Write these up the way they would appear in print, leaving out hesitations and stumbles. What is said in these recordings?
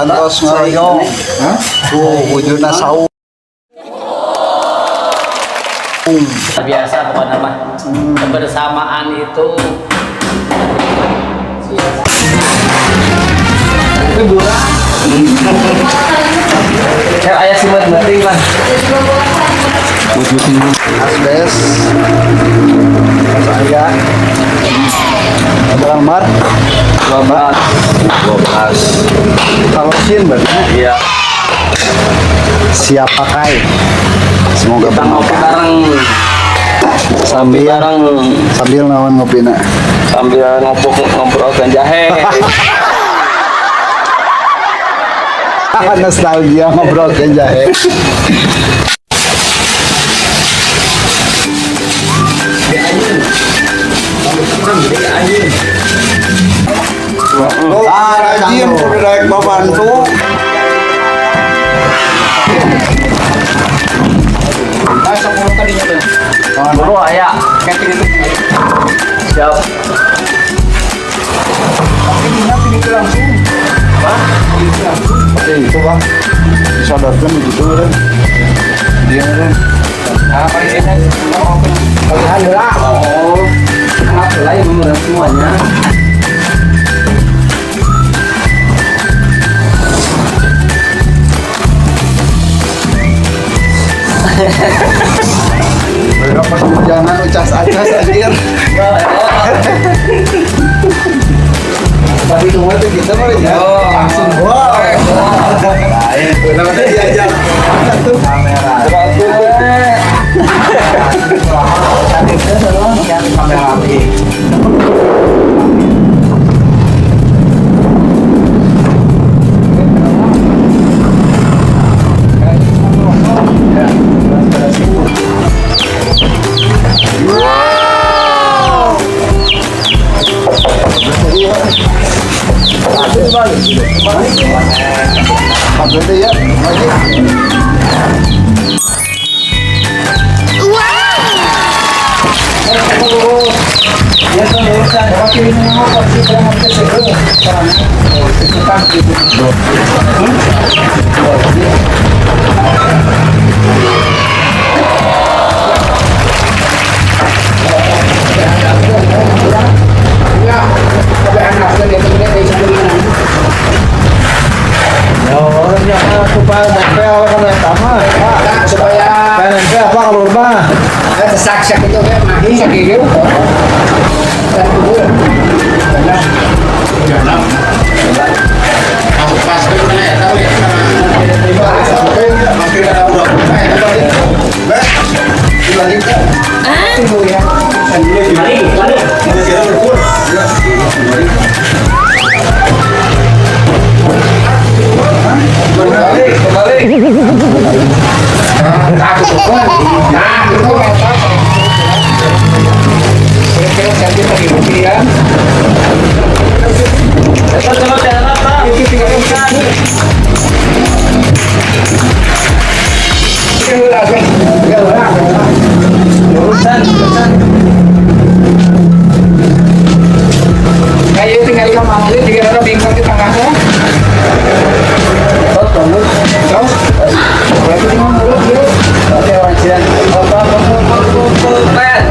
Santos ngaroyong. Wujudna saung. Biasa pokoknya mah kebersamaan itu hiburan. Kayak ayah sih buat penting lah. Asbes. Saya. Ada Mar. 12. Kalau sin berarti. Iya. Siap pakai. Semoga Kita ngopi bareng. Sambil nawan ngopina. Sambil ngobrolkan jahe. Nostalgia ngobrolkan jahe. Rajin udah naik membantu. Dulu ayah camping itu siap. Tapi ini pilih langsung. Oke itu bang. Disadarkan begitu kan. Dia kan. Apa ini? Alhamdulillah. Oh, alhamdulillah yang murah semuanya. Berapa jangan ucas-acas anjir. Tapi semua itu kita mah ya langsung wow. Itu namanya diajak satu kamera. Kamera api. Berarti ya, lagi. Sak-sak itu kan mahi sakit itu. Dan dulu. Jalan. Aku pas ke mana ya tahu ya. Mampir ada udah. Dilanjutkan. Tunggu ya. Mari. Mana kira betul. Kembali. Aku suka. Nah, itu kira-kira ganti tadi bukti ya. Coba jalan apa? Ini tinggal urusan. Kayak tinggal kamu ini tiga orang bingkai di tengahnya. Terus, berarti cuma mulut dia. Oke, wajar. Pen.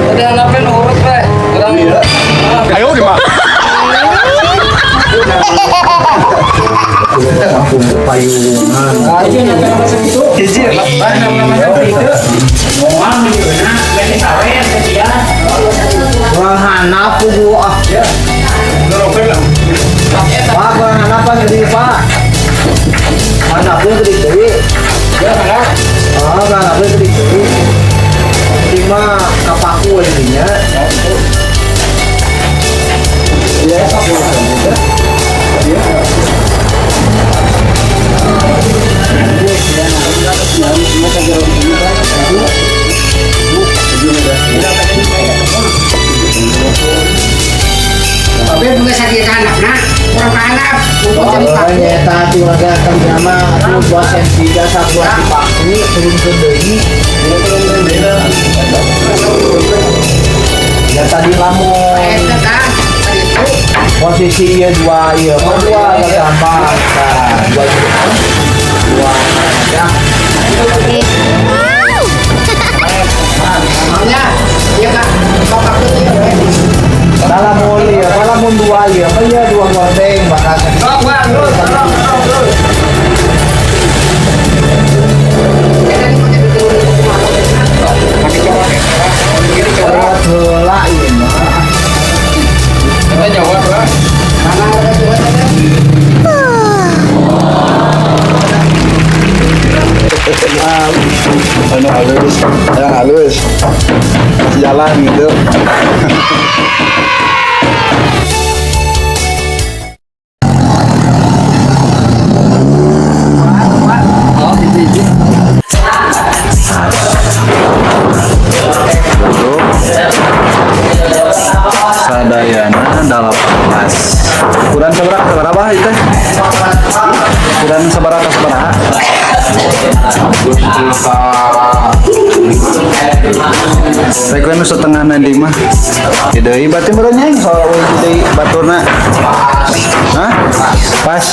Udah ngapain urut, Pak? Ayo gimana? Payungan. Aja namanya masa itu. Hiji Namanya itu. Moal menjuna, beli sawit dia. Wahana pugu ah. Pak, wahana apa jadi Pak? Anak pun gede deui. Ya kan? Anak pun gede deui. Cuma kapaku intinya. Ya, kapaku juga. Dia. Tapi juga sakit anak, nah kurang anak. Nyata curaga akan nama aku buat sensiga satu lagi pakai turun ke deui. Ya tadi lamun posisi ieu dua ieu dua enggak gampang. Nah, dua ya. Salamun dua ieu, apa ya dua gordeng bakal. Lain. Kita jawab lah. Halus. Jalan gitu. Sadayana 18. Kurang seberapa itu? Kurang seberapa? Rekoen setengah nanti mah. Deui berarti merenya soal deui baturna. Hah? Pas.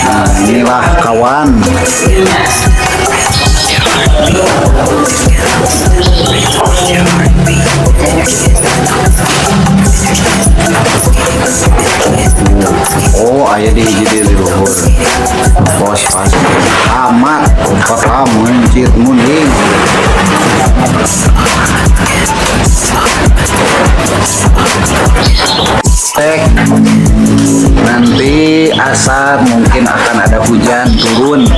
Nah, inilah kawan. Oh, aya di hiji di luhur. Bos pas amat kota mencit muning. Nanti asar mungkin akan ada hujan turun.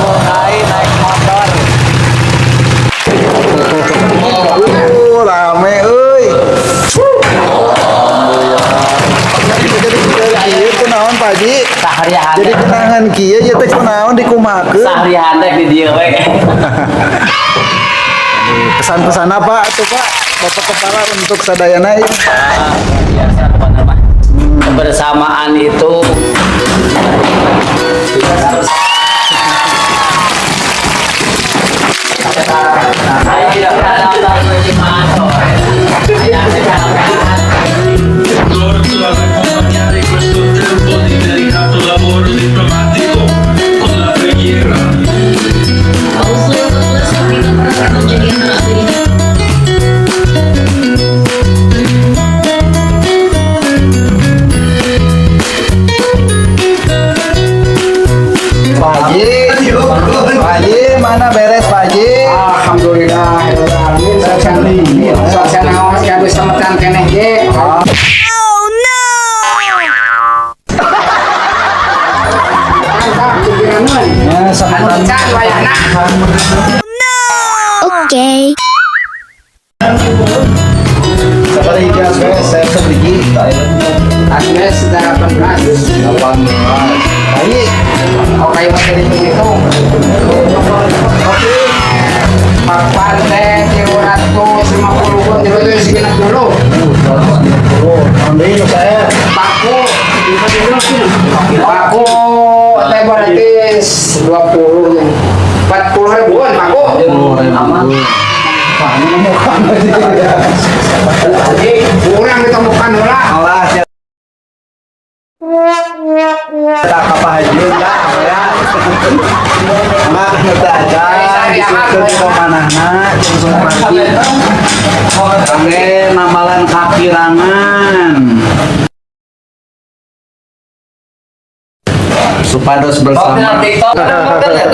Naik motor. Rame euy. Jadi kunaon Pak Haji? Saharian. Jadi kenangan kieu ieu teh kunaon dikumakeun? Saharian teh di dieu we. Pesan-pesan apa atuh Pak? Bapak Kepala untuk sadayana ini? Biasa apa nama? Kebersamaan itu saya tidak pernah tahu bagaimana. Torto ad accompagnare questo tempo di delicato lavoro diplomatico con la preghiera. Pak Haji, mana beres Pak Haji? Alhamdulillah, suasana awas ya bisa metan keneh ge. Ya, sampean Can wayahna. Okay. sabari gas saya sedikit. Asmes 18. Haji, Oke, materi itu. Papan teh 350 pun itu segenap dulu. ambil saya. Paku teh berarti 20 40 ribuan paku. Kurang ditemukan lah. Allah tak apa Haji dah ya. Mak kita aja disusun ke manahna langsung pagi. Kangge namalan kakirangan. Supados bersama. TikTok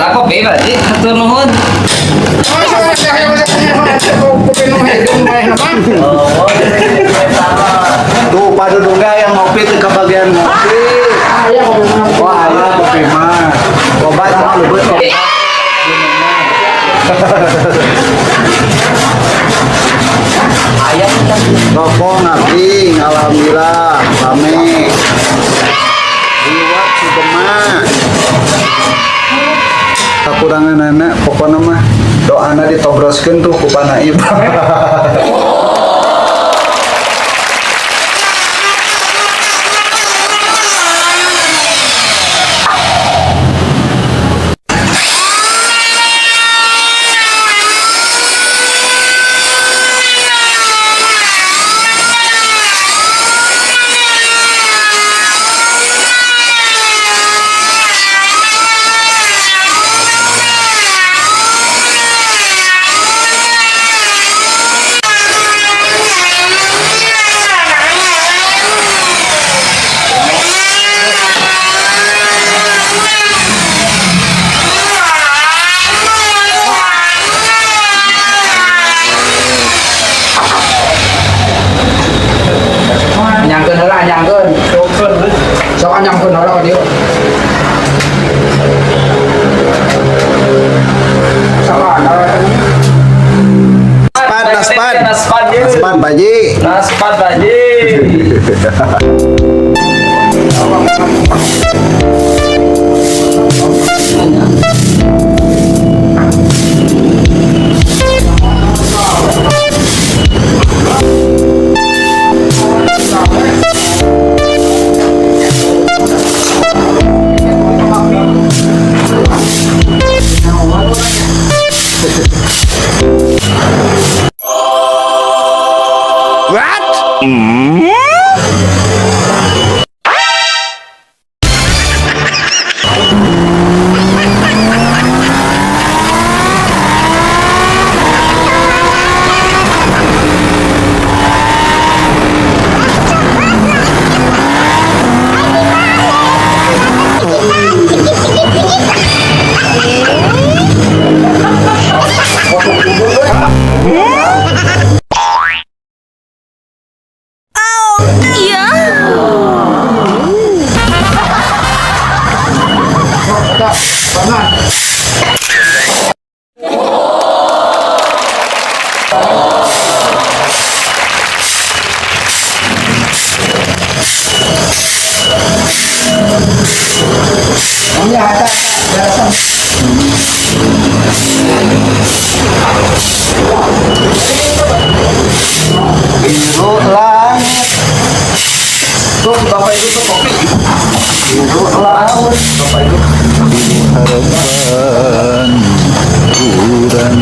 aku bebas sih. Hatur nuhun. Tuh pada duga yang ngopi itu ke bagian ngopi. Wah, ya kopi mah. Coba sama lembut. Ayam kan. Rokok ngabing, alhamdulillah, rame. Liwat Sugema. Kakurangan anak, pokoknya mah doana ditobroskeun tuh ku Panaib. Nyangkeun heula, nyangkeun. Sok nyangkeun heula ka dieu. Salah, Naspan, Naspan ye. Naspan Baji. Naspan baji. Biru langit. Tuh bapak itu tuh kopi. Biru laut. Bapak itu. Harapan kurang.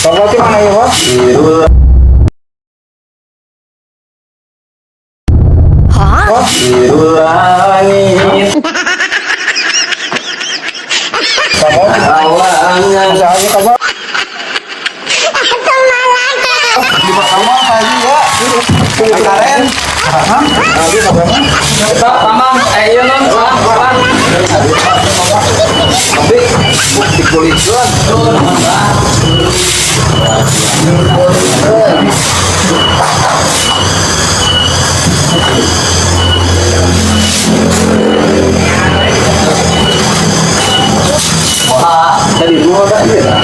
Kalau di mana ya, Bos? Biru langit. Awangan. Jauh kabar. Karen. Pak, Mamang, ayo non, Pak. Bukti kulit doang. Dari dua kan ya.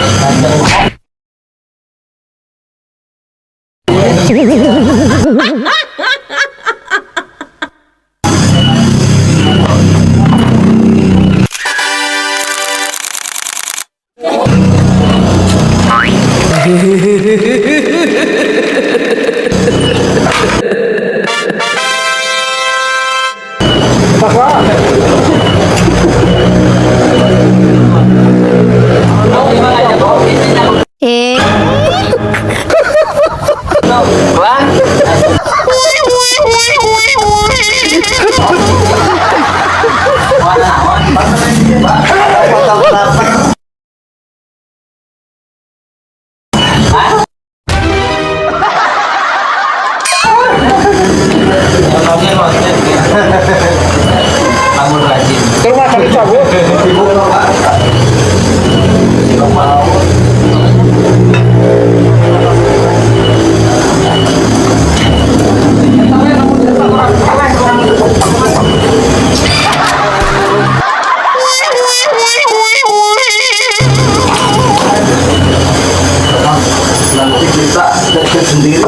deket sendiri.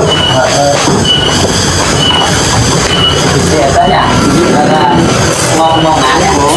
Biasanya karena ngomong-ngomongannya bu.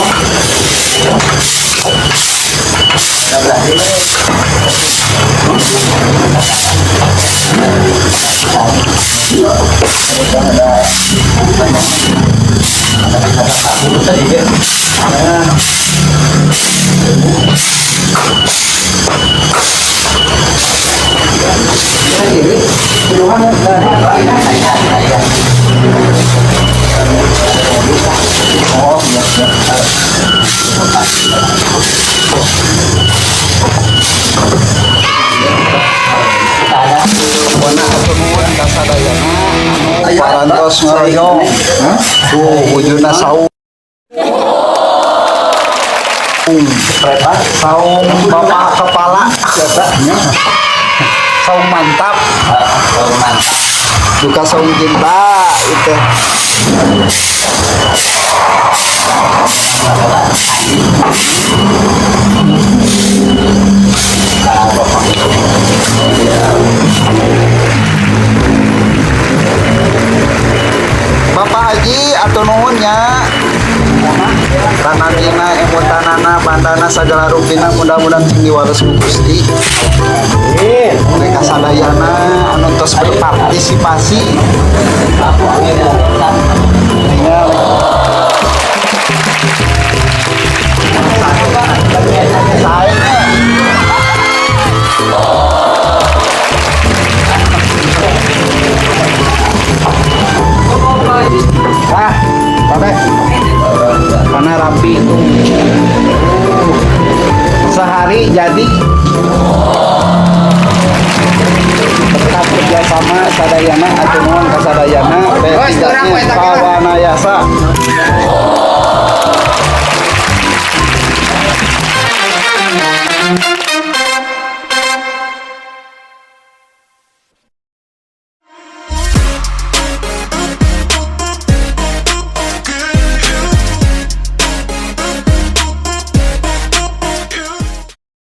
Parantos ngaroyo. Tuh wujudna saung. Saung bapak kepala. Saung mantap. Buka saung cinta itu. Bapak Haji atau nuhunnya tananina emutanana bandana segala rupina mudah-mudahan sing diwales ku Gusti mereka sadayana anu tos berpartisipasi mana rapi itu sehari jadi tetap kerjasama sadayana atau mohon kasadayana kawanayasa